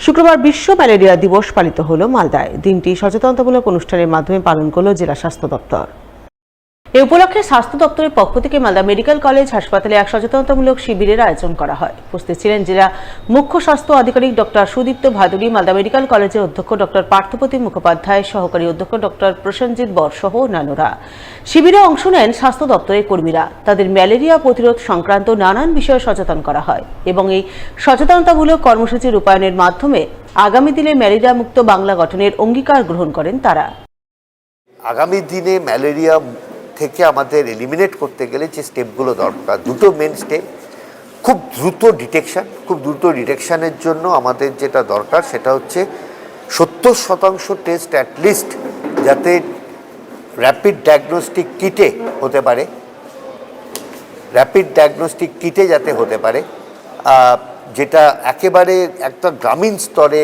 শুক্রবার বিশ্ব ম্যালেরিয়া দিবস পালিত হলো মালদায়। দিনটি সচেতনতামূলক অনুষ্ঠানের মাধ্যমে পালন করল জেলা স্বাস্থ্য দপ্তর। এ উপলক্ষে স্বাস্থ্য দপ্তরের পক্ষ থেকে মালদা মেডিকেল কলেজ হাসপাতালে এক সচেতনতামূলক শিবিরের আয়োজন করা হয়। উপস্থিত ছিলেন জেলা মুখ্য স্বাস্থ্য আধিকারিক ডক্টর সুদীপ্ত ভাদুরী, মালদা মেডিকেল কলেজের অধ্যক্ষ ডক্টর পার্থপ্রতিম মুখোপাধ্যায়, সহকারী অধ্যক্ষ ডক্টর প্রসেনজিৎ বর সহ অন্যান্যরা। শিবিরে অংশ নেন স্বাস্থ্য দপ্তরের কর্মীরা। তাদের ম্যালেরিয়া প্রতিরোধ সংক্রান্ত নানান বিষয়ে সচেতন করা হয় এবং এই সচেতনতামূলক কর্মসূচি রূপায়ণের মাধ্যমে আগামী দিনে ম্যালেরিয়া মুক্ত বাংলা গঠনের অঙ্গীকার গ্রহণ করেন তারা। আগামী দিনে ম্যালেরিয়া থেকে আমাদের এলিমিনেট করতে গেলে যে স্টেপগুলো দরকার, দুটো মেন স্টেপ। খুব দ্রুত ডিটেকশনের জন্য আমাদের যেটা দরকার সেটা হচ্ছে 70% টেস্ট অ্যাটলিস্ট যাতে র্যাপিড ডায়াগনস্টিক কিটে হতে পারে, যেটা একেবারে একটা গ্রামীণ স্তরে,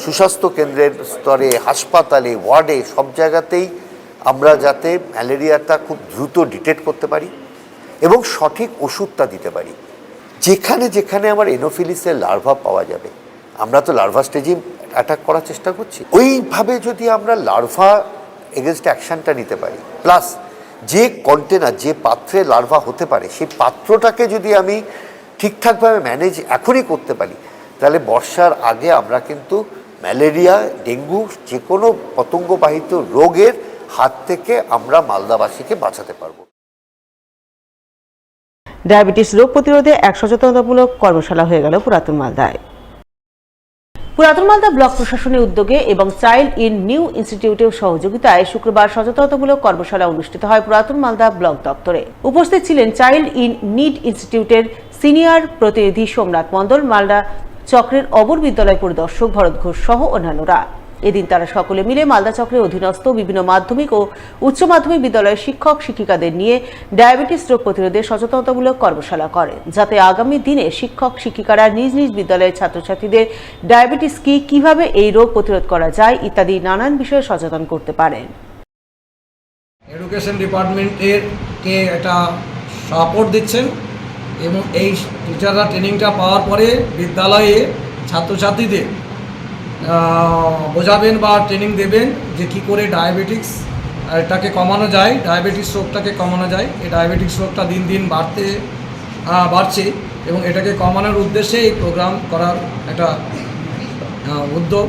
সুস্বাস্থ্য কেন্দ্রের স্তরে, হাসপাতালে, ওয়ার্ডে, সব জায়গাতেই আমরা যাতে ম্যালেরিয়াটা খুব দ্রুত ডিটেক্ট করতে পারি এবং সঠিক ওষুধটা দিতে পারি। যেখানে যেখানে আমার এনোফিলিসের লার্ভা পাওয়া যাবে, আমরা তো লার্ভা স্টেজে অ্যাটাক করার চেষ্টা করছি, ওইভাবে যদি আমরা লার্ভা এগেনস্ট অ্যাকশনটা নিতে পারি, প্লাস যে কন্টেনার, যে পাত্রে লার্ভা হতে পারে সেই পাত্রটাকে যদি আমি ঠিকঠাকভাবে ম্যানেজ এখনই করতে পারি, তাহলে বর্ষার আগে আমরা কিন্তু ম্যালেরিয়া, ডেঙ্গু, যে কোনো পতঙ্গবাহিত রোগের হাত থেকে আমরা মালদাবাসীকে বাঁচাতে পারব। ডায়াবেটিস রোগ প্রতিরোধে এক সচেতনতামূলক কর্মশালা হয়ে গেল পুরাতন মালদায়। পুরাতন মালদা ব্লক প্রশাসনের উদ্যোগে এবং চাইল্ড ইন নিউ ইনস্টিটিউটের সহযোগিতায় শুক্রবার সচেতনতামূলক কর্মশালা অনুষ্ঠিত হয় পুরাতন মালদা ব্লক দপ্তরে। উপস্থিত ছিলেন চাইল্ড ইন নিড ইনস্টিটিউটের সিনিয়র প্রতিনিধি সোমনাথ মণ্ডল, মালদা চক্রের অবর বিদ্যালয় পরিদর্শক ভরত ঘোষ সহ অন্যান্যরা। এদিন তারা সকলে মিলে মালদা চক্রের অধীনস্থ বিভিন্ন মাধ্যমিক ও উচ্চ মাধ্যমিক বিদ্যালয়ের শিক্ষক শিক্ষিকাদের নিয়ে ডায়াবেটিস রোগ প্রতিরোধে সচেতনতামূলক কর্মশালা করেন, যাতে আগামী দিনে শিক্ষক শিক্ষিকারা নিজ নিজ বিদ্যালয়ের ছাত্রছাত্রীদের ডায়াবেটিস কি, কিভাবে এই রোগ প্রতিরোধ করা যায় ইত্যাদি নানান বিষয়ে সচেতন করতে পারেন। এডুকেশন ডিপার্টমেন্টেরকে একটা সাপোর্ট দিচ্ছেন এবং এই টিচাররা ট্রেনিংটা পাওয়ার পরে বিদ্যালয়ে ছাত্রছাত্রীদের বোঝাবেন বা ট্রেনিং দেবেন যে কী করে ডায়াবেটিসটাকে কমানো যায়, ডায়াবেটিস রোগটাকে কমানো যায়। এই ডায়াবেটিস রোগটা দিন দিন বাড়ছে এবং এটাকে কমানোর উদ্দেশ্যে এই প্রোগ্রাম করার একটা উদ্যোগ।